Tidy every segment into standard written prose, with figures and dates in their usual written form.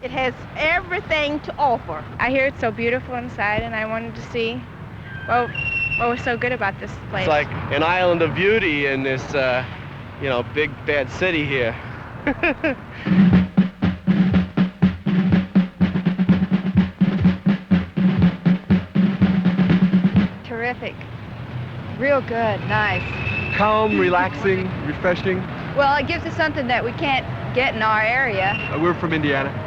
It has everything to offer. I hear it's so beautiful inside, and I wanted to see what was so good about this place. It's like an island of beauty in this, big bad city here. Terrific. Real good, nice. Calm, relaxing, refreshing. Well, it gives us something that we can't get in our area. We're from Indiana.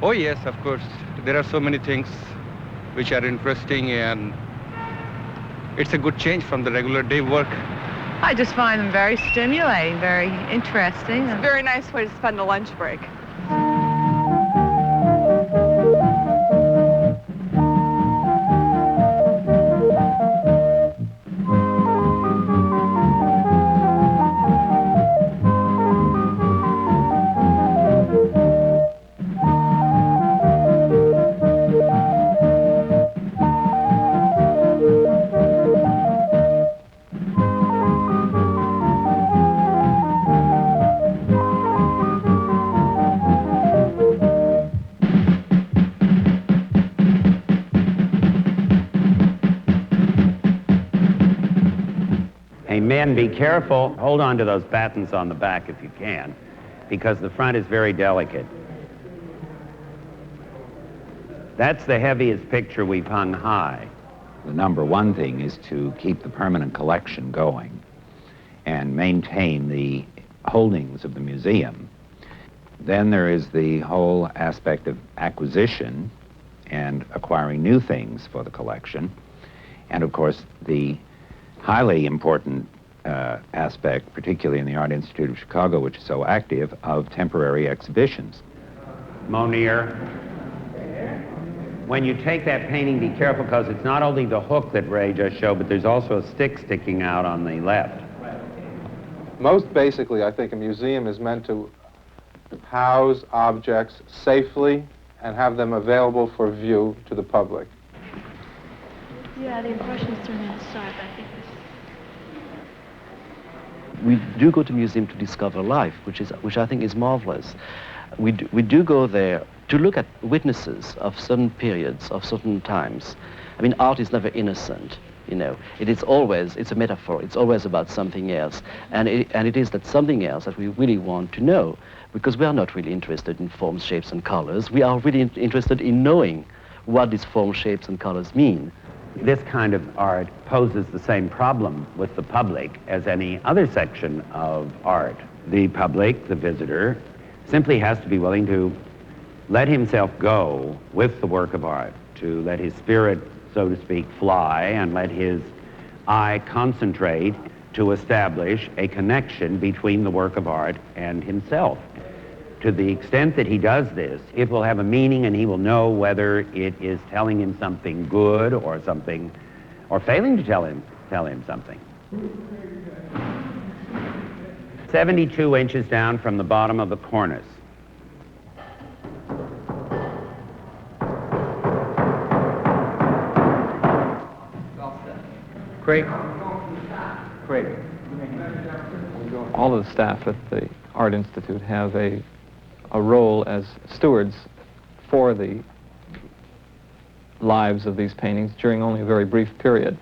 Oh yes, of course. There are so many things which are interesting, and it's a good change from the regular day work. I just find them very stimulating, very interesting. It's a very nice way to spend a lunch break. Men, be careful. Hold on to those battens on the back if you can, because the front is very delicate. That's the heaviest picture we've hung high. The number one thing is to keep the permanent collection going and maintain the holdings of the museum. Then there is the whole aspect of acquisition and acquiring new things for the collection. And of course, the highly important aspect, particularly in the Art Institute of Chicago, which is so active, of temporary exhibitions. Monier, when you take that painting, be careful, because it's not only the hook that Ray just showed, but there's also a stick sticking out on the left. Most basically, I think a museum is meant to house objects safely and have them available for view to the public. Yeah, the Impressionists are now start, I think. We do go to museum to discover life, which I think is marvelous. We do go there to look at witnesses of certain periods, of certain times. I mean, art is never innocent, you know. It's a metaphor. It's always about something else. And it is that something else that we really want to know, because we are not really interested in forms, shapes, and colors. We are really interested in knowing what these forms, shapes, and colors mean. This kind of art poses the same problem with the public as any other section of art. The public, the visitor, simply has to be willing to let himself go with the work of art, to let his spirit, so to speak, fly, and let his eye concentrate to establish a connection between the work of art and himself. To the extent that he does this, it will have a meaning, and he will know whether it is telling him something good or something, or failing to tell him something. 72 inches down from the bottom of the cornice. Craig. All of the staff at the Art Institute have a role as stewards for the lives of these paintings during only a very brief period.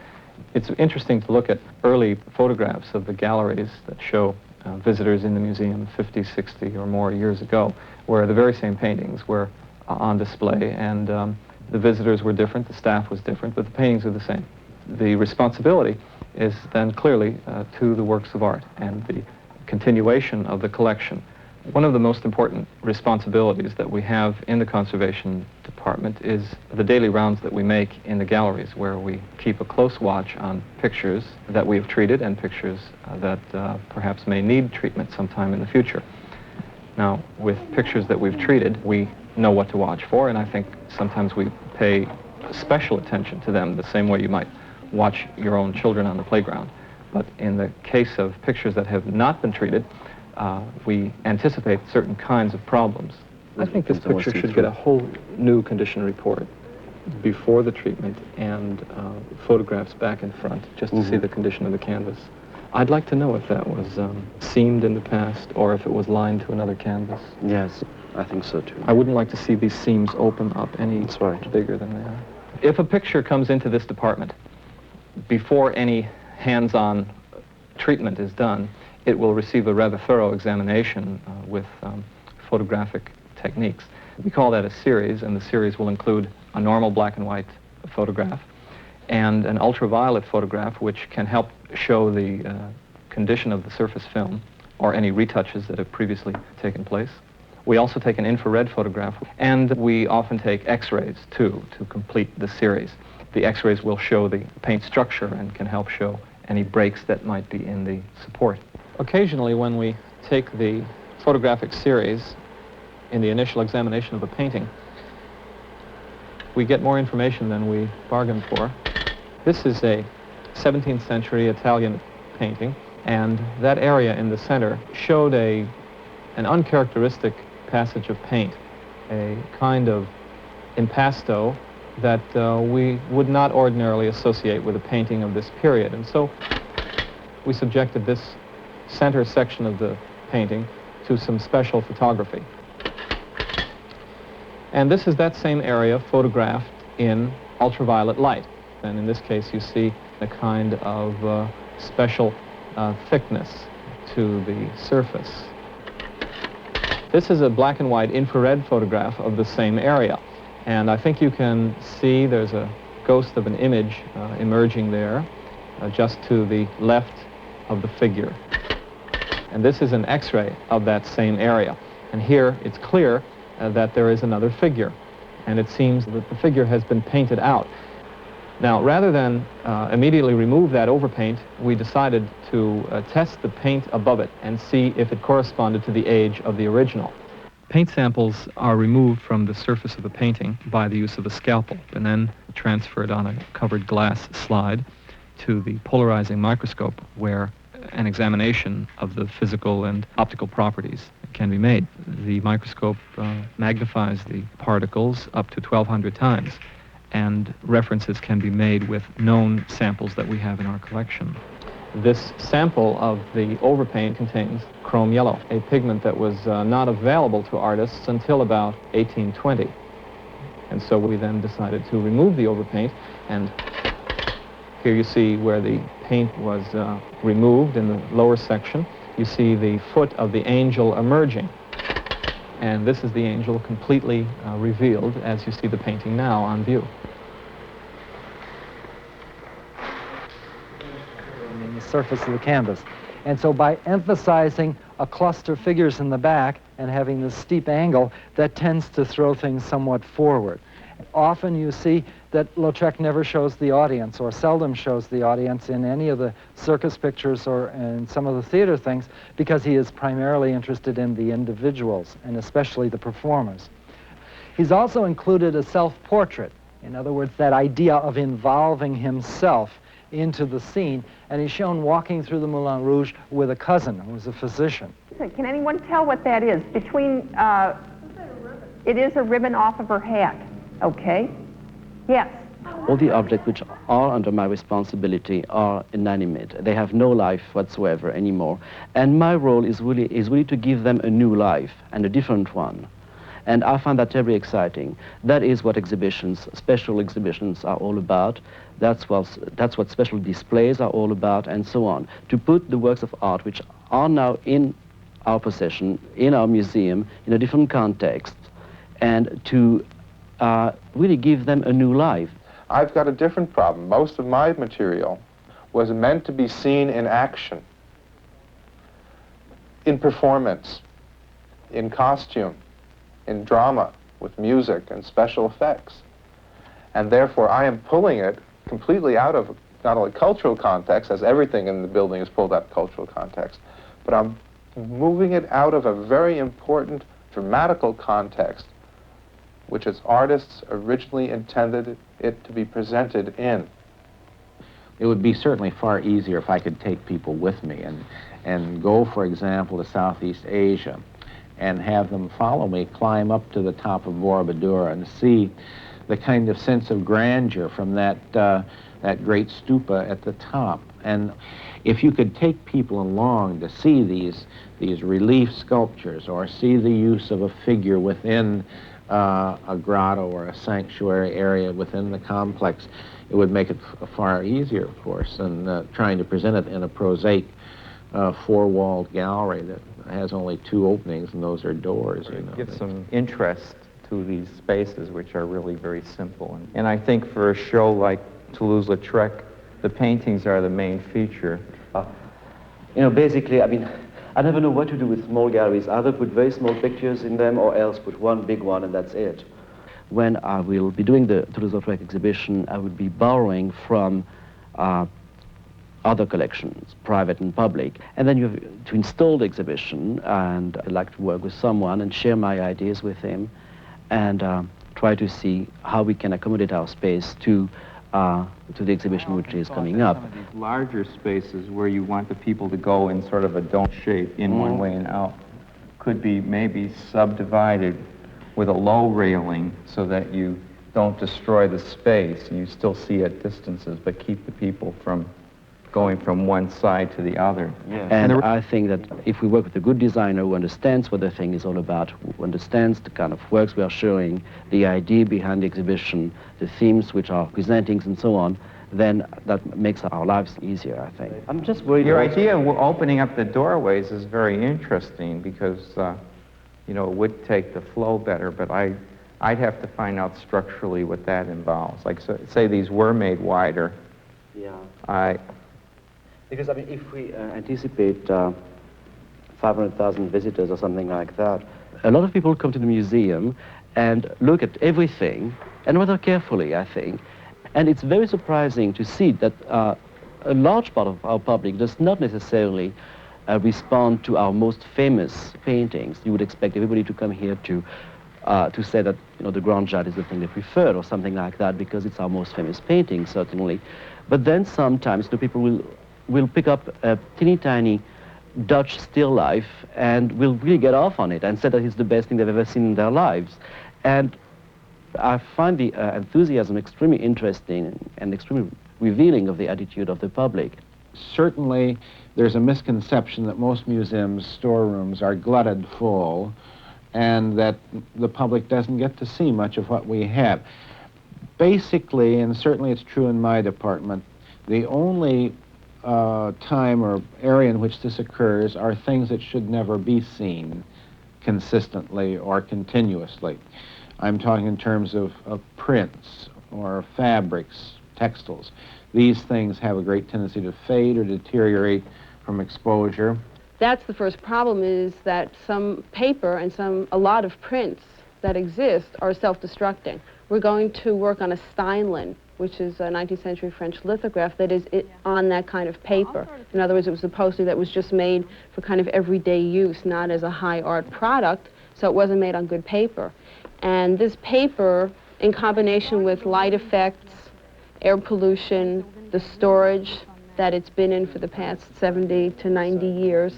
It's interesting to look at early photographs of the galleries that show visitors in the museum 50, 60 or more years ago, where the very same paintings were on display, and the visitors were different, the staff was different, but the paintings are the same. The responsibility is then clearly to the works of art and the continuation of the collection. One of the most important responsibilities that we have in the conservation department is the daily rounds that we make in the galleries, where we keep a close watch on pictures that we have treated and pictures that perhaps may need treatment sometime in the future. Now, with pictures that we've treated, we know what to watch for, and I think sometimes we pay special attention to them the same way you might watch your own children on the playground. But in the case of pictures that have not been treated, we anticipate certain kinds of problems. I think this picture should get a whole new condition report. before the treatment and photographs back and front, just to see the condition of the canvas. I'd like to know if that was seamed in the past or if it was lined to another canvas. Yes, I think so too. I wouldn't like to see these seams open up any bigger than they are. If a picture comes into this department before any hands-on treatment is done, it will receive a rather thorough examination with photographic techniques. We call that a series, and the series will include a normal black and white photograph and an ultraviolet photograph, which can help show the condition of the surface film or any retouches that have previously taken place. We also take an infrared photograph, and we often take X-rays too to complete the series. The X-rays will show the paint structure and can help show any breaks that might be in the support. Occasionally, when we take the photographic series in the initial examination of a painting, we get more information than we bargained for. This is a 17th century Italian painting, and that area in the center showed an uncharacteristic passage of paint, a kind of impasto that we would not ordinarily associate with a painting of this period. And so we subjected this center section of the painting to some special photography. And this is that same area photographed in ultraviolet light. And in this case, you see a kind of special thickness to the surface. This is a black and white infrared photograph of the same area. And I think you can see there's a ghost of an image emerging there, just to the left of the figure. And this is an X-ray of that same area. And here it's clear that there is another figure. And it seems that the figure has been painted out. Now, rather than immediately remove that overpaint, we decided to test the paint above it and see if it corresponded to the age of the original. Paint samples are removed from the surface of the painting by the use of a scalpel and then transferred on a covered glass slide to the polarizing microscope, where an examination of the physical and optical properties can be made. The microscope magnifies the particles up to 1,200 times, and references can be made with known samples that we have in our collection. This sample of the overpaint contains chrome yellow, a pigment that was not available to artists until about 1820. And so we then decided to remove the overpaint, and here you see where the paint was removed in the lower section. You see the foot of the angel emerging. And this is the angel completely revealed as you see the painting now on view. In the surface of the canvas. And so by emphasizing a cluster of figures in the back and having this steep angle, that tends to throw things somewhat forward. Often you see that Lautrec never shows the audience, or seldom shows the audience in any of the circus pictures or in some of the theater things, because he is primarily interested in the individuals, and especially the performers. He's also included a self-portrait. In other words, that idea of involving himself into the scene, and he's shown walking through the Moulin Rouge with a cousin who was a physician. Can anyone tell what that is? It is a ribbon off of her hat. Okay. Yes. All the objects which are under my responsibility are inanimate. They have no life whatsoever anymore. And my role is really to give them a new life, and a different one. And I find that terribly exciting. That is what exhibitions, special exhibitions, are all about. That's what special displays are all about, and so on. To put the works of art which are now in our possession, in our museum, in a different context, and to really give them a new life. I've got a different problem. Most of my material was meant to be seen in action, in performance, in costume, in drama, with music and special effects. And therefore, I am pulling it completely out of not only cultural context, as everything in the building is pulled out of cultural context, but I'm moving it out of a very important dramatical context, which its artists originally intended it to be presented in. It would be certainly far easier if I could take people with me and go, for example, to Southeast Asia and have them follow me, climb up to the top of Borobudur and see the kind of sense of grandeur from that great stupa at the top. And if you could take people along to see these relief sculptures, or see the use of a figure within a grotto or a sanctuary area within the complex, it would make it far easier, of course, than trying to present it in a prosaic four-walled gallery that has only two openings, and those are doors. You know. Give some interest to these spaces, which are really very simple. And I think for a show like Toulouse Lautrec, the paintings are the main feature. You know, basically, I mean, I never know what to do with small galleries. Either put very small pictures in them, or else put one big one, and that's it. When I will be doing the Toulouse Lautrec exhibition, I would be borrowing from other collections, private and public. And then you have to install the exhibition, and I'd like to work with someone and share my ideas with him, and try to see how we can accommodate our space to the exhibition which is coming up. Some of these larger spaces where you want the people to go in sort of a dome shape, in one way and out, could be maybe subdivided with a low railing so that you don't destroy the space and you still see at distances, but keep the people from going from one side to the other. Yeah. And I think that if we work with a good designer who understands what the thing is all about, who understands the kind of works we are showing, the idea behind the exhibition, the themes which are presenting, and so on, then that makes our lives easier, I think. I'm just worried. Your idea of opening up the doorways is very interesting because, you know, it would take the flow better, but I'd have to find out structurally what that involves. Like, so, say these were made wider. Yeah. Because, I mean, if we anticipate 500,000 visitors or something like that, a lot of people come to the museum and look at everything, and rather carefully, I think. And it's very surprising to see that a large part of our public does not necessarily respond to our most famous paintings. You would expect everybody to come here to say that, you know, the Grand Jade is the thing they prefer, or something like that, because it's our most famous painting, certainly. But then sometimes the people will pick up a teeny tiny Dutch still life and will really get off on it and say that it's the best thing they've ever seen in their lives. And I find the enthusiasm extremely interesting and extremely revealing of the attitude of the public. Certainly, there's a misconception that most museums' storerooms are glutted full and that the public doesn't get to see much of what we have. Basically, and certainly it's true in my department, the only time or area in which this occurs are things that should never be seen consistently or continuously. I'm talking in terms of prints or fabrics, textiles. These things have a great tendency to fade or deteriorate from exposure. That's the first problem, is that some paper and a lot of prints that exist are self-destructing. We're going to work on a Steinlen, which is a 19th century French lithograph that is on that kind of paper. In other words, it was a poster that was just made for kind of everyday use, not as a high art product, so it wasn't made on good paper. And this paper, in combination with light effects, air pollution, the storage that it's been in for the past 70 to 90 years,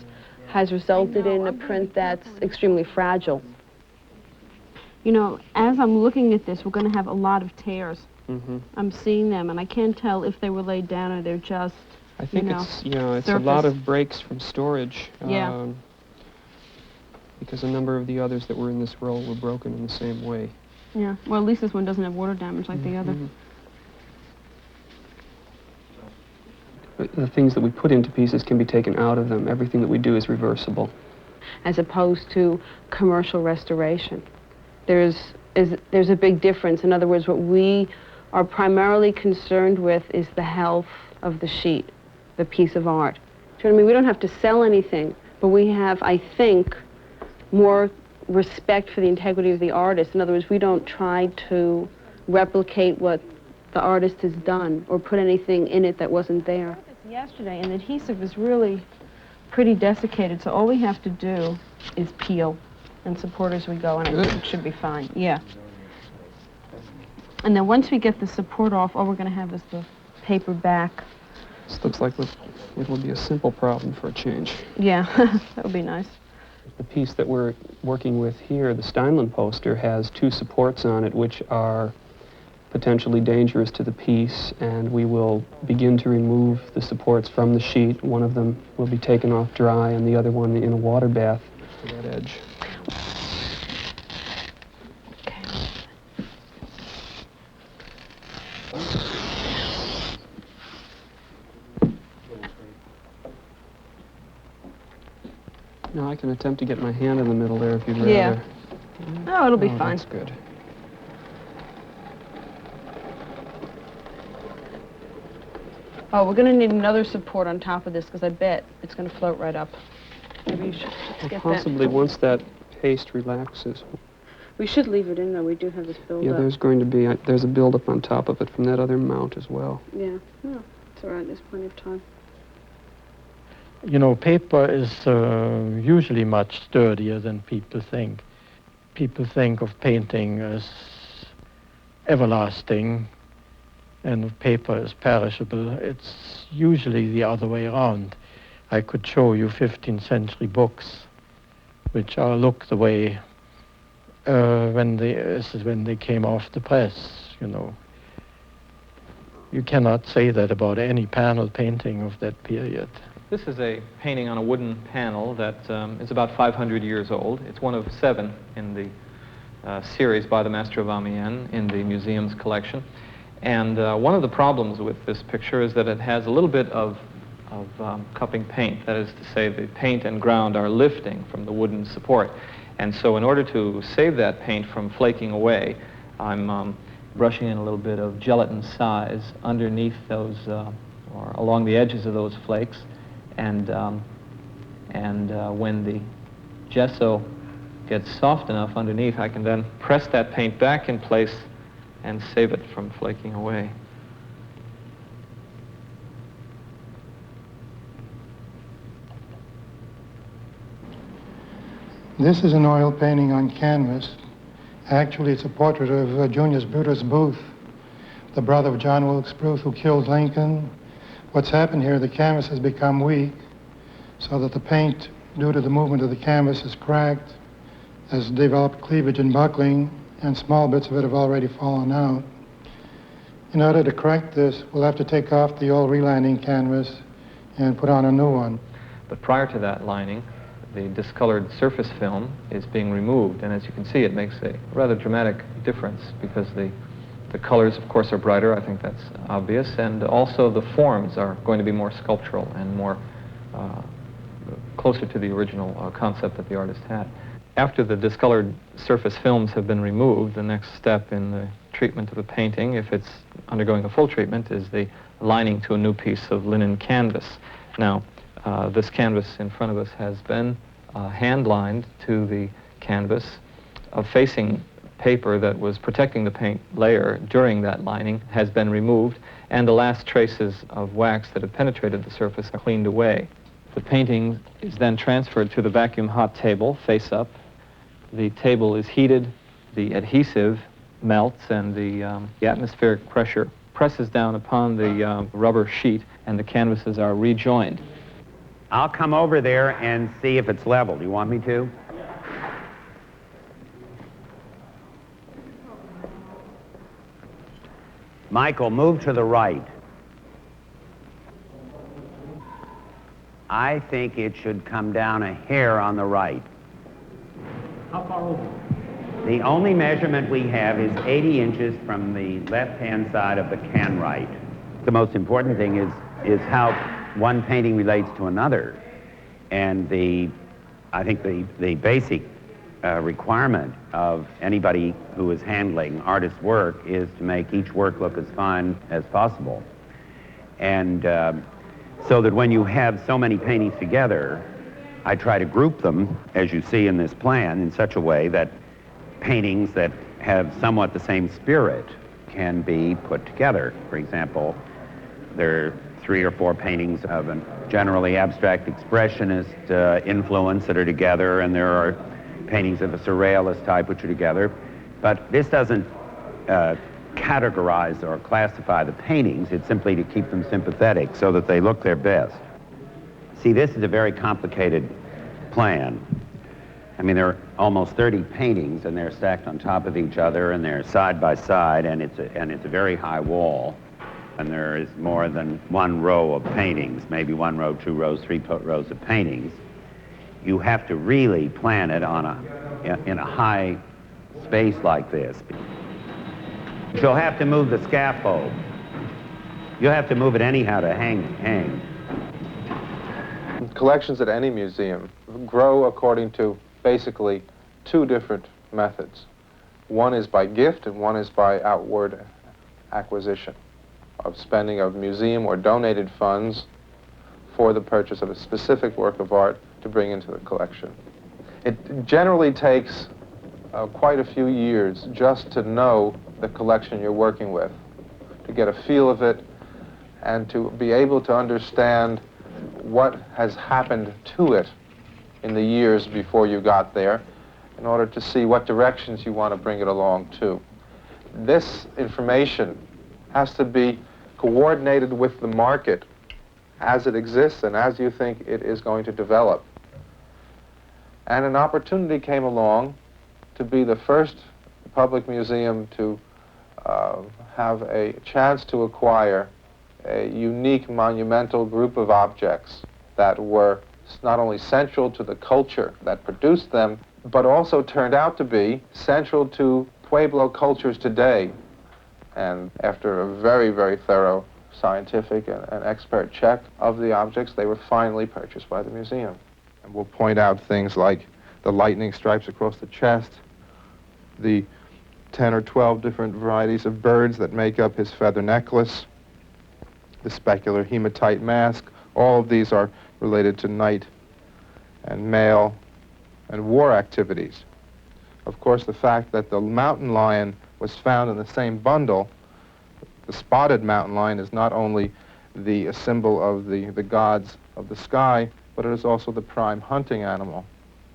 has resulted in a print that's extremely fragile. You know, as I'm looking at this, we're going to have a lot of tears. Mm-hmm. I'm seeing them, and I can't tell if they were laid down or they're just, I think it's a lot of breaks from storage. Yeah. Because a number of the others that were in this row were broken in the same way. Yeah. Well, at least this one doesn't have water damage like the other. But the things that we put into pieces can be taken out of them. Everything that we do is reversible. As opposed to commercial restoration. There's a big difference. In other words, what we are primarily concerned with is the health of the sheet, the piece of art. Do you know what I mean? We don't have to sell anything, but we have, I think, more respect for the integrity of the artist. In other words, we don't try to replicate what the artist has done or put anything in it that wasn't there. Yesterday, and the adhesive is really pretty desiccated, so all we have to do is peel and support as we go, and I think it should be fine. Yeah. And then once we get the support off, all we're going to have is the paper back. This looks like it will be a simple problem for a change. Yeah, that would be nice. The piece that we're working with here, the Steinlen poster, has two supports on it which are potentially dangerous to the piece, and we will begin to remove the supports from the sheet. One of them will be taken off dry and the other one in a water bath to that edge. Now I can attempt to get my hand in the middle there if you'd rather. Yeah. Oh, it'll be fine. That's good. Oh, we're going to need another support on top of this because I bet it's going to float right up. Maybe you should Well, get possibly that. once that paste relaxes. We should leave it in there. We do have this build-up. Yeah, there's going to be, there's a buildup on top of it from that other mount as well. Yeah. Oh, it's all right. There's plenty of time. You know, paper is usually much sturdier than people think. People think of painting as everlasting and of paper as perishable. It's usually the other way around. I could show you 15th century books which look the way when they came off the press, you know. You cannot say that about any panel painting of that period. This is a painting on a wooden panel that is about 500 years old. It's one of 7 in the series by the Master of Amiens in the museum's collection. And one of the problems with this picture is that it has a little bit of cupping paint. That is to say, the paint and ground are lifting from the wooden support. And so in order to save that paint from flaking away, I'm brushing in a little bit of gelatin size underneath those, or along the edges of those flakes. And when the gesso gets soft enough underneath, I can then press that paint back in place and save it from flaking away. This is an oil painting on canvas. Actually, it's a portrait of Junius Brutus Booth, the brother of John Wilkes Booth, who killed Lincoln. What's happened here, the canvas has become weak, so that the paint, due to the movement of the canvas, is cracked, has developed cleavage and buckling, and small bits of it have already fallen out. In order to correct this, we'll have to take off the old relining canvas and put on a new one. But prior to that lining, the discolored surface film is being removed, and as you can see, it makes a rather dramatic difference because the colors, of course, are brighter. I think that's obvious, and also the forms are going to be more sculptural and more closer to the original concept that the artist had. After the discolored surface films have been removed, the next step in the treatment of the painting, if it's undergoing a full treatment, is the lining to a new piece of linen canvas. Now, this canvas in front of us has been hand-lined to the canvas. A facing paper that was protecting the paint layer during that lining has been removed, and the last traces of wax that have penetrated the surface are cleaned away. The painting is then transferred to the vacuum hot table, face up. The table is heated, the adhesive melts, and the atmospheric pressure presses down upon the rubber sheet, and the canvases are rejoined. I'll come over there and see if it's level. Do you want me to? Michael, move to the right. I think it should come down a hair on the right. How far over? The only measurement we have is 80 inches from the left-hand side of the can right. The most important thing is how one painting relates to another. And I think the basic requirement of anybody who is handling artist's work is to make each work look as fine as possible. And so that when you have so many paintings together, I try to group them, as you see in this plan, in such a way that paintings that have somewhat the same spirit can be put together. For example, there are 3 or 4 paintings of a generally abstract expressionist influence that are together, and there are paintings of a surrealist type which are together. But this doesn't categorize or classify the paintings. It's simply to keep them sympathetic so that they look their best. See, this is a very complicated plan. I mean, there are almost 30 paintings, and they're stacked on top of each other, and they're side by side, and it's a very high wall. And there is more than one row of paintings, maybe 1 row, 2 rows, 3 rows of paintings. You have to really plan it in a high space like this. You'll have to move the scaffold. You'll have to move it anyhow to hang. Collections at any museum grow according to basically 2 different methods. One is by gift and one is by outward acquisition, of spending of museum or donated funds for the purchase of a specific work of art to bring into the collection. It generally takes quite a few years just to know the collection you're working with, to get a feel of it, and to be able to understand what has happened to it in the years before you got there, in order to see what directions you want to bring it along to. This information has to be coordinated with the market as it exists and as you think it is going to develop. And an opportunity came along to be the first public museum to have a chance to acquire a unique monumental group of objects that were not only central to the culture that produced them, but also turned out to be central to Pueblo cultures today. And after a very, very thorough scientific and expert check of the objects, they were finally purchased by the museum. And we'll point out things like the lightning stripes across the chest, the 10 or 12 different varieties of birds that make up his feather necklace, the specular hematite mask. All of these are related to night and male and war activities. Of course, the fact that the mountain lion was found in the same bundle, the spotted mountain lion, is not only the symbol of the gods of the sky, but it is also the prime hunting animal,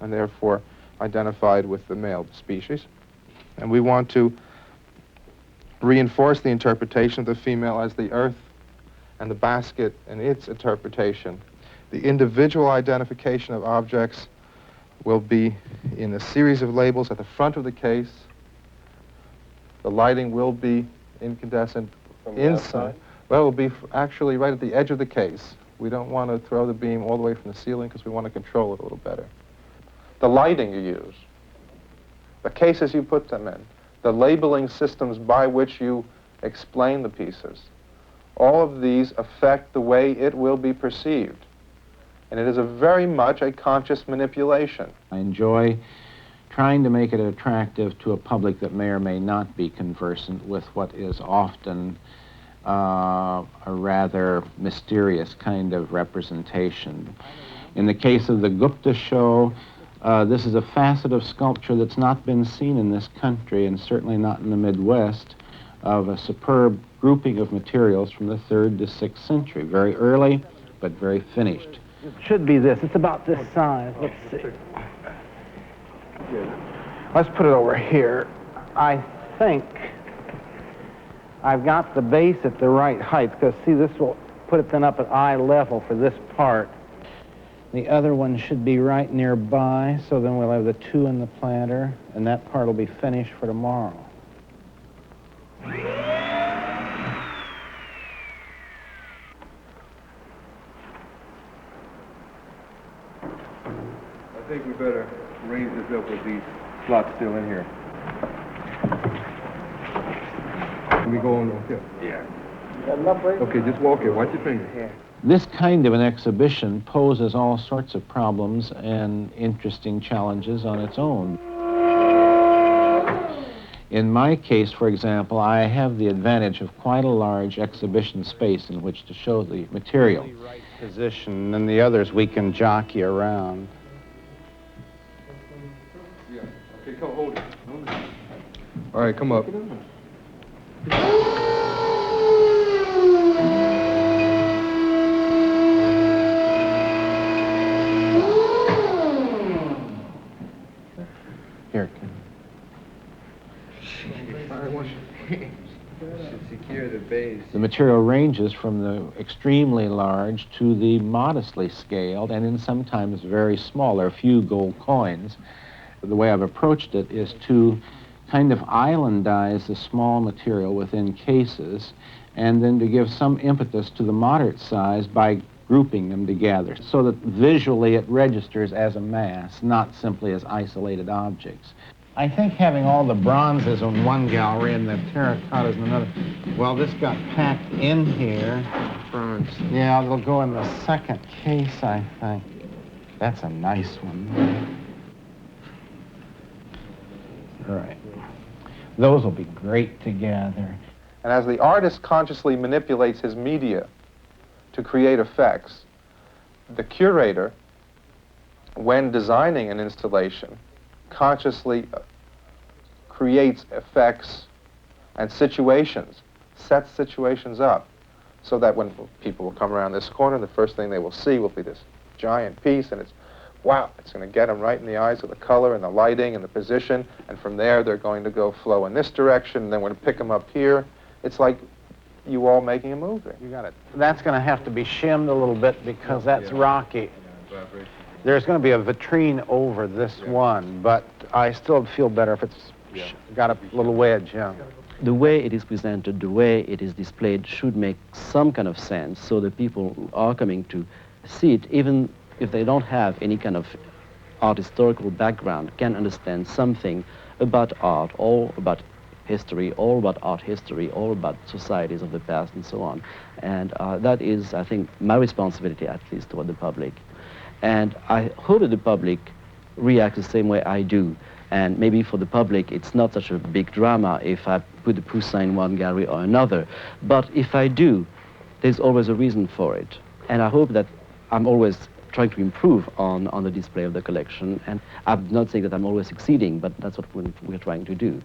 and therefore identified with the male species. And we want to reinforce the interpretation of the female as the earth and the basket and its interpretation. The individual identification of objects will be in a series of labels at the front of the case. The lighting will be incandescent inside. Well, it will be actually right at the edge of the case. We don't want to throw the beam all the way from the ceiling because we want to control it a little better. The lighting you use, the cases you put them in, the labeling systems by which you explain the pieces, all of these affect the way it will be perceived. And it is very much a conscious manipulation. I enjoy trying to make it attractive to a public that may or may not be conversant with what is often a rather mysterious kind of representation. In the case of the Gupta show, this is a facet of sculpture that's not been seen in this country, and certainly not in the Midwest, of a superb grouping of materials from the 3rd to 6th century. Very early, but very finished. It should be this. It's about this size. Let's see. Let's put it over here. I think I've got the base at the right height, because, see, this will put it then up at eye level for this part. The other one should be right nearby, so then we'll have the 2 in the planter, and that part will be finished for tomorrow. I think we better raise this up with these slots still in here. Let me go on here. Yeah. Okay, just walk here. Watch your fingers. This kind of an exhibition poses all sorts of problems and interesting challenges on its own. In my case, for example, I have the advantage of quite a large exhibition space in which to show the material. Right position, and the others we can jockey around. Yeah. Okay, come hold it. All right, come up. Here. Secure the base. The material ranges from the extremely large to the modestly scaled, and in sometimes very small. There are a few gold coins, The way I've approached it is to kind of islandize the small material within cases, and then to give some impetus to the moderate size by grouping them together, so that visually it registers as a mass, not simply as isolated objects. I think having all the bronzes in one gallery and the terracottas in another, well, this got packed in here. Bronze. Yeah, they'll go in the second case, I think. That's a nice one. All right. Those will be great together. And as the artist consciously manipulates his media to create effects, the curator, when designing an installation, consciously creates effects and situations, sets situations up, so that when people will come around this corner, the first thing they will see will be this giant piece, and it's, wow, it's going to get them right in the eyes with the color and the lighting and the position, and from there they're going to go flow in this direction, and then we're going to pick them up here. It's like you all making a movie. You got it. That's going to have to be shimmed a little bit because that's rocky. There's going to be a vitrine over this one, but I still feel better if it's got a little wedge, yeah. The way it is presented, the way it is displayed should make some kind of sense, so the people who are coming to see it, even if they don't have any kind of art historical background, can understand something about art, or about history, all about art history, all about societies of the past, and so on. And that is, I think, my responsibility, at least, toward the public. And I hope that the public reacts the same way I do. And maybe for the public, it's not such a big drama if I put the Poussin in one gallery or another. But if I do, there's always a reason for it. And I hope that I'm always trying to improve on the display of the collection. And I'm not saying that I'm always succeeding, but that's what we're trying to do.